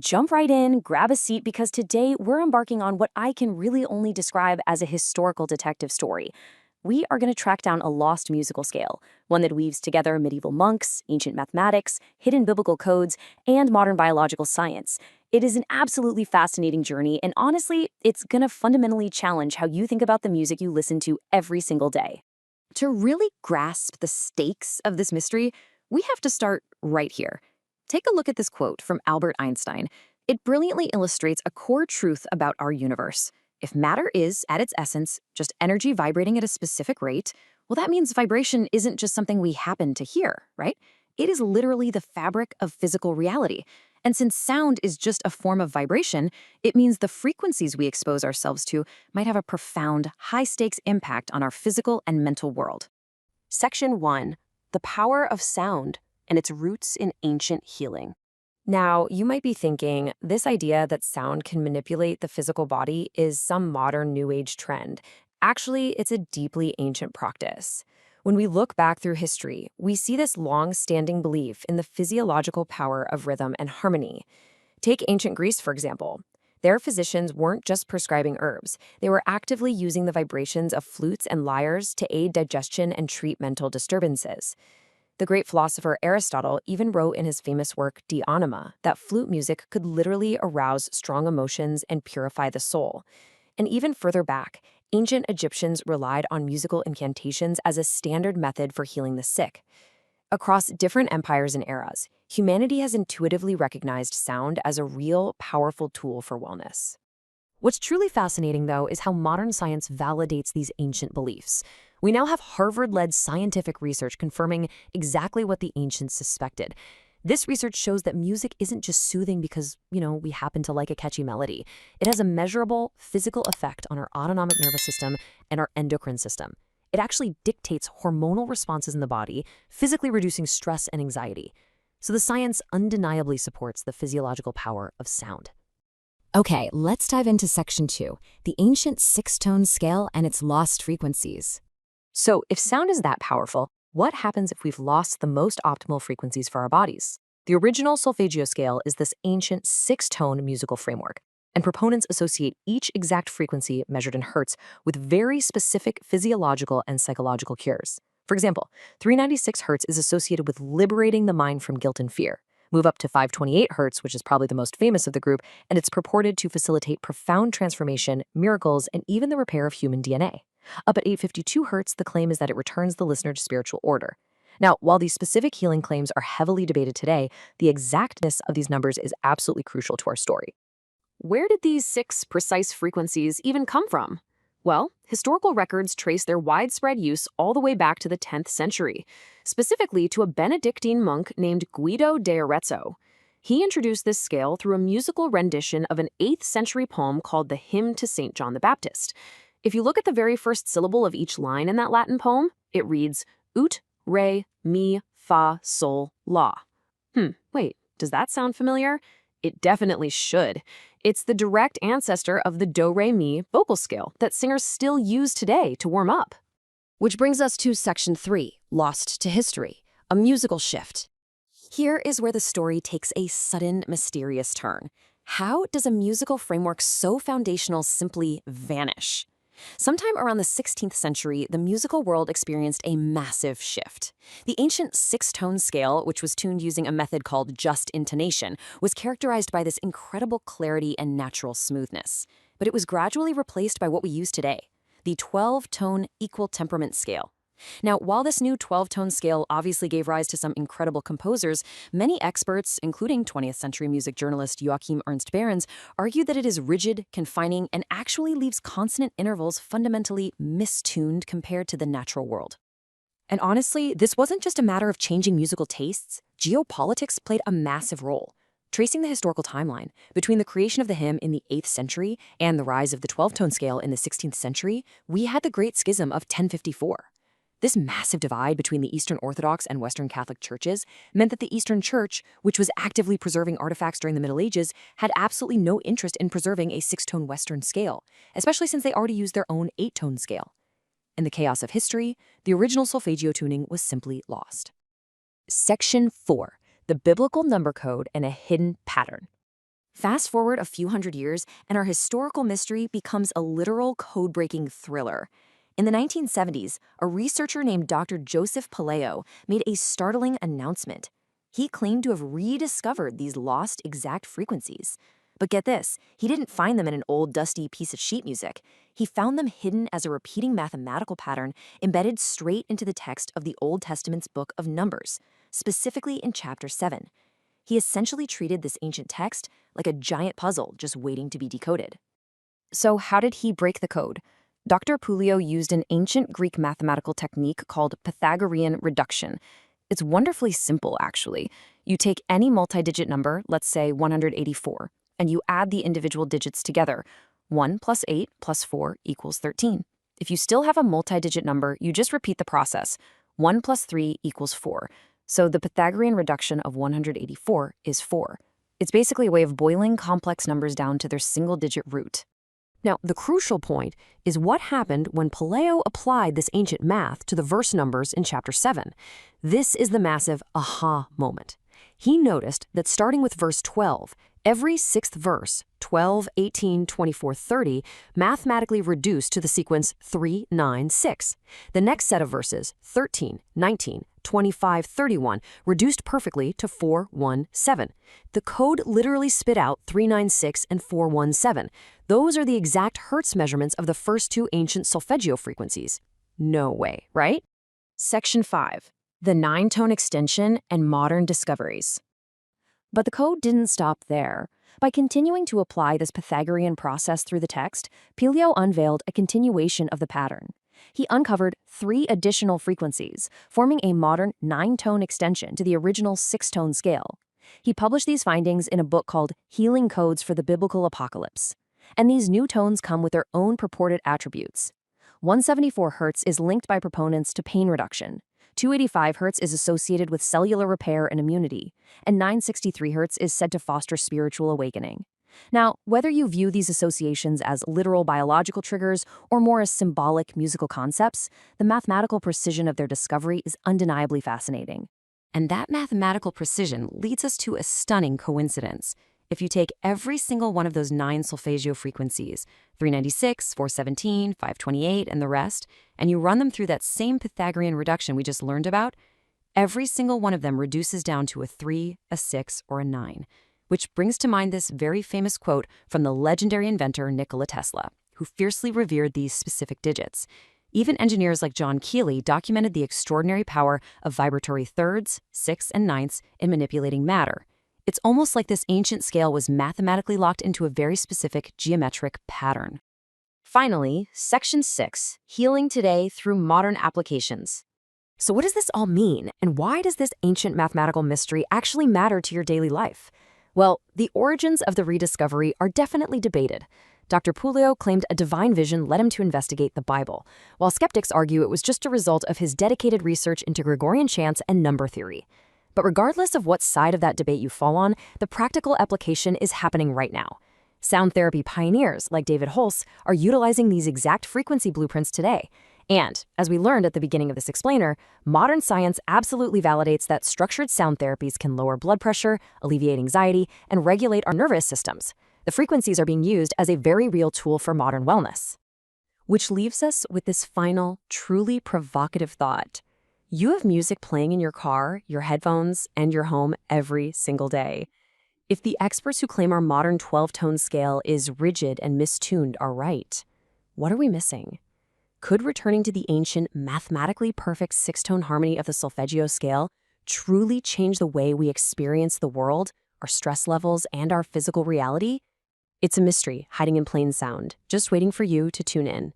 jump right in, grab a seat, because today we're embarking on what I can really only describe as a historical detective story. We are going to track down a lost musical scale, one that weaves together medieval monks, ancient mathematics, hidden biblical codes, and modern biological science. It is an absolutely fascinating journey, and honestly, it's going to fundamentally challenge how you think about the music you listen to every single day. To really grasp the stakes of this mystery, we have to start right here. Take a look at this quote from Albert Einstein. It brilliantly illustrates a core truth about our universe. If matter is, at its essence, just energy vibrating at a specific rate, well, that means vibration isn't just something we happen to hear, right? It is literally the fabric of physical reality. And since sound is just a form of vibration, it means the frequencies we expose ourselves to might have a profound, high-stakes impact on our physical and mental world. Section 1. The power of sound and its roots in ancient healing. Now, you might be thinking, this idea that sound can manipulate the physical body is some modern New Age trend. Actually, it's a deeply ancient practice. When we look back through history, we see this long-standing belief in the physiological power of rhythm and harmony. Take ancient Greece, for example. Their physicians weren't just prescribing herbs. They were actively using the vibrations of flutes and lyres to aid digestion and treat mental disturbances. The great philosopher Aristotle even wrote in his famous work De Anima that flute music could literally arouse strong emotions and purify the soul. And even further back, ancient Egyptians relied on musical incantations as a standard method for healing the sick. Across different empires and eras, humanity has intuitively recognized sound as a real, powerful tool for wellness. What's truly fascinating, though, is how modern science validates these ancient beliefs. We now have Harvard-led scientific research confirming exactly what the ancients suspected. This research shows that music isn't just soothing because, we happen to like a catchy melody. It has a measurable physical effect on our autonomic nervous system and our endocrine system. It actually dictates hormonal responses in the body, physically reducing stress and anxiety. So the science undeniably supports the physiological power of sound. Okay, let's dive into Section 2, the ancient six-tone scale and its lost frequencies. So, if sound is that powerful, what happens if we've lost the most optimal frequencies for our bodies? The original Solfeggio scale is this ancient six-tone musical framework, and proponents associate each exact frequency measured in hertz with very specific physiological and psychological cures. For example, 396 hertz is associated with liberating the mind from guilt and fear. Move up to 528 hertz, which is probably the most famous of the group, and it's purported to facilitate profound transformation, miracles, and even the repair of human DNA. Up at 852 hertz, the claim is that it returns the listener to spiritual order. Now, while these specific healing claims are heavily debated today, the exactness of these numbers is absolutely crucial to our story. Where did these six precise frequencies even come from? Well, historical records trace their widespread use all the way back to the 10th century, specifically to a Benedictine monk named Guido de Arezzo. He introduced this scale through a musical rendition of an 8th century poem called the Hymn to St. John the Baptist. If you look at the very first syllable of each line in that Latin poem, it reads ut, re, mi, fa, sol, la. Wait, does that sound familiar? It definitely should. It's the direct ancestor of the do-re-mi vocal scale that singers still use today to warm up. Which brings us to Section 3, Lost to History, a musical shift. Here is where the story takes a sudden, mysterious turn. How does a musical framework so foundational simply vanish? Sometime around the 16th century, the musical world experienced a massive shift. The ancient six-tone scale, which was tuned using a method called just intonation, was characterized by this incredible clarity and natural smoothness. But it was gradually replaced by what we use today, the 12-tone equal temperament scale. Now, while this new 12-tone scale obviously gave rise to some incredible composers, many experts, including 20th century music journalist Joachim Ernst Behrens, argued that it is rigid, confining, and actually leaves consonant intervals fundamentally mistuned compared to the natural world. And honestly, this wasn't just a matter of changing musical tastes. Geopolitics played a massive role. Tracing the historical timeline, between the creation of the hymn in the 8th century and the rise of the 12-tone scale in the 16th century, we had the Great Schism of 1054. This massive divide between the Eastern Orthodox and Western Catholic churches meant that the Eastern Church, which was actively preserving artifacts during the Middle Ages, had absolutely no interest in preserving a six-tone Western scale, especially since they already used their own 8-tone scale. In the chaos of history, the original solfeggio tuning was simply lost. Section 4. The Biblical Number Code and a Hidden Pattern. Fast forward a few hundred years, and our historical mystery becomes a literal code-breaking thriller. In the 1970s, a researcher named Dr. Joseph Palaio made a startling announcement. He claimed to have rediscovered these lost exact frequencies. But get this, he didn't find them in an old dusty piece of sheet music. He found them hidden as a repeating mathematical pattern embedded straight into the text of the Old Testament's book of Numbers, specifically in chapter 7. He essentially treated this ancient text like a giant puzzle just waiting to be decoded. So how did he break the code? Dr. Palaio used an ancient Greek mathematical technique called Pythagorean reduction. It's wonderfully simple, actually. You take any multi-digit number, let's say 184, and you add the individual digits together. 1 plus 8 plus 4 equals 13. If you still have a multi-digit number, you just repeat the process. 1 plus 3 equals 4. So the Pythagorean reduction of 184 is 4. It's basically a way of boiling complex numbers down to their single-digit root. Now, the crucial point is what happened when Palaio applied this ancient math to the verse numbers in chapter 7. This is the massive aha moment. He noticed that starting with verse 12, every sixth verse, 12, 18, 24, 30, mathematically reduced to the sequence 3, 9, 6. The next set of verses, 13, 19, 25, 31, reduced perfectly to 4, 1, 7. The code literally spit out 396 and 417. Those are the exact Hertz measurements of the first two ancient solfeggio frequencies. No way, right? Section 5. The 9-tone extension and modern discoveries. But the code didn't stop there. By continuing to apply this Pythagorean process through the text, Palaio unveiled a continuation of the pattern. He uncovered 3 additional frequencies, forming a modern 9-tone extension to the original 6-tone scale. He published these findings in a book called Healing Codes for the Biblical Apocalypse. And these new tones come with their own purported attributes. 174 Hz is linked by proponents to pain reduction. 285 Hz is associated with cellular repair and immunity, and 963 Hz is said to foster spiritual awakening. Now, whether you view these associations as literal biological triggers or more as symbolic musical concepts, the mathematical precision of their discovery is undeniably fascinating. And that mathematical precision leads us to a stunning coincidence. If you take every single one of those 9 solfeggio frequencies, 396, 417, 528, and the rest, and you run them through that same Pythagorean reduction we just learned about, every single one of them reduces down to a 3, a 6, or a 9, which brings to mind this very famous quote from the legendary inventor Nikola Tesla, who fiercely revered these specific digits. Even engineers like John Keeley documented the extraordinary power of vibratory thirds, sixths, and ninths in manipulating matter. It's almost like this ancient scale was mathematically locked into a very specific geometric pattern. Finally, Section 6, Healing Today Through Modern Applications. So what does this all mean, and why does this ancient mathematical mystery actually matter to your daily life? Well, the origins of the rediscovery are definitely debated. Dr. Palaio claimed a divine vision led him to investigate the Bible, while skeptics argue it was just a result of his dedicated research into Gregorian chants and number theory. But regardless of what side of that debate you fall on, the practical application is happening right now. Sound therapy pioneers like David Holz are utilizing these exact frequency blueprints today. And, as we learned at the beginning of this explainer, modern science absolutely validates that structured sound therapies can lower blood pressure, alleviate anxiety, and regulate our nervous systems. The frequencies are being used as a very real tool for modern wellness. Which leaves us with this final, truly provocative thought. You have music playing in your car, your headphones, and your home every single day. If the experts who claim our modern 12-tone scale is rigid and mistuned are right, what are we missing? Could returning to the ancient, mathematically perfect 6-tone harmony of the solfeggio scale truly change the way we experience the world, our stress levels, and our physical reality? It's a mystery hiding in plain sound, just waiting for you to tune in.